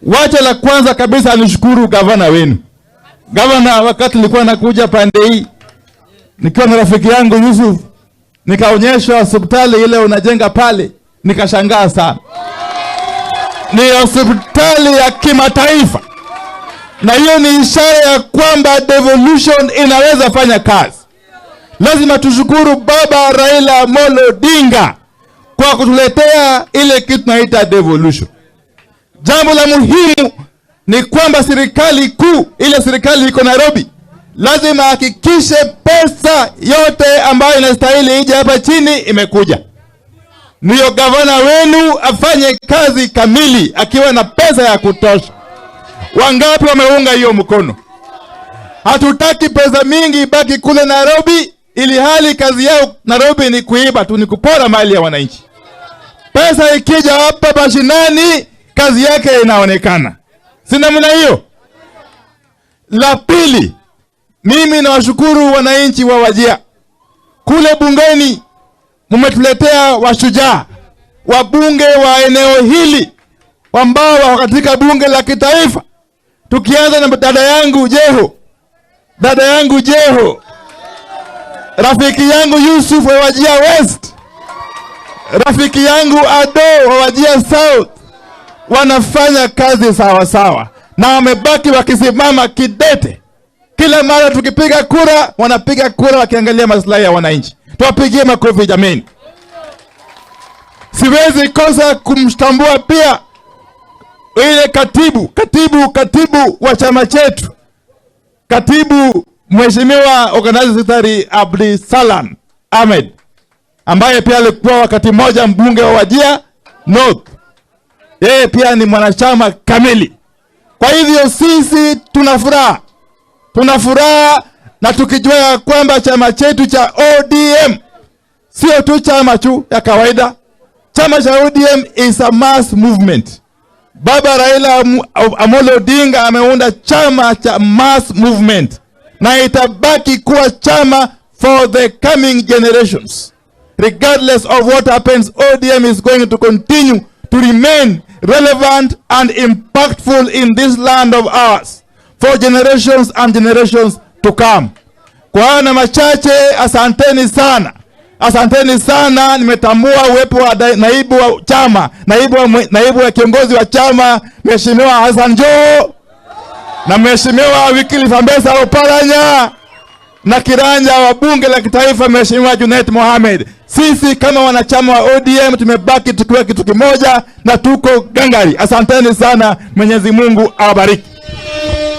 Wacha la kwanza kabisa nishukuru gavana wenu. Gavana, wakati nilikuwa nakuja pande hii, nikiwa na rafiki yangu Yusuf, nikaonyeshwa hospitali ile unajenga pale, nikashangaa sana. Ni hospitali ya kimataifa. Na hiyo ni ishara ya kwamba devolution inaweza fanya kazi. Lazima tushukuru Baba Raila Amolo Odinga kwa kutuletea ile kitu tunaita devolution. Jambo la muhimu ni kwamba serikali kuu, ile serikali iko Nairobi, lazima hakikishe pesa yote ambayo inastahili ije hapa chini imekuja. Ndiyo gavana wenu afanye kazi kamili akiwa na pesa ya kutosha. Wangapi wameunga hiyo mkono? Hatutaki pesa mingi ibaki kule Nairobi, ili hali kazi yao Nairobi ni kuiba tu, ni kupora mali ya wananchi. Pesa ikija hapa mashinani, kazi yake inaonekana. Sina mna hiyo. La pili, mimi nawashukuru wananchi wa Wajir. Kule bungeni mmetuletea washujaa, wabunge wa eneo hili ambao wako katika bunge la kitaifa. Tukianza na dada yangu Jeho, rafiki yangu Yusuf wa Wajir West, rafiki yangu Ado wa Wajir South, wanafanya kazi sawa sawa na wamebaki wakisimama kidete. Kila mara tukipiga kura, wanapiga kura wakiangalia maslahi ya wananchi. Tuwapigie makofi jameni. Siwezi kosa kumtambua pia ile katibu wa chama chetu, katibu Mheshimiwa Organizing Secretary Abdi Salam Ahmed, ambaye pia alikuwa wakati mmoja mbunge wa Wajir North. Yeye pia ni mwanachama kamili. Kwa hivyo sisi tunafuraha na tukijua kwamba chama chetu cha ODM sio tu chama tu ya kawaida. Chama cha ODM is a mass movement. Baba Raila Amolo Odinga ameunda chama cha mass movement, na itabaki kuwa chama for the coming generations. Regardless of what happens, ODM is going to continue to remain relevant and impactful in this land of ours for generations and generations to come. Kwa na machache, asanteni sana. Nimetambua uwepo wa naibu wa chama, naibu wa kiongozi wa chama Mheshimiwa Hassan Joho, na Mheshimiwa Wycliffe Ambassa Oparanya, na kiranja wa bunge la kitaifa Mheshimiwa Junet Mohamed. Sisi kama wanachama wa ODM tumebaki tukiwa kitu kimoja na tuko gangari. Asanteni sana. Mwenyezi Mungu awabariki.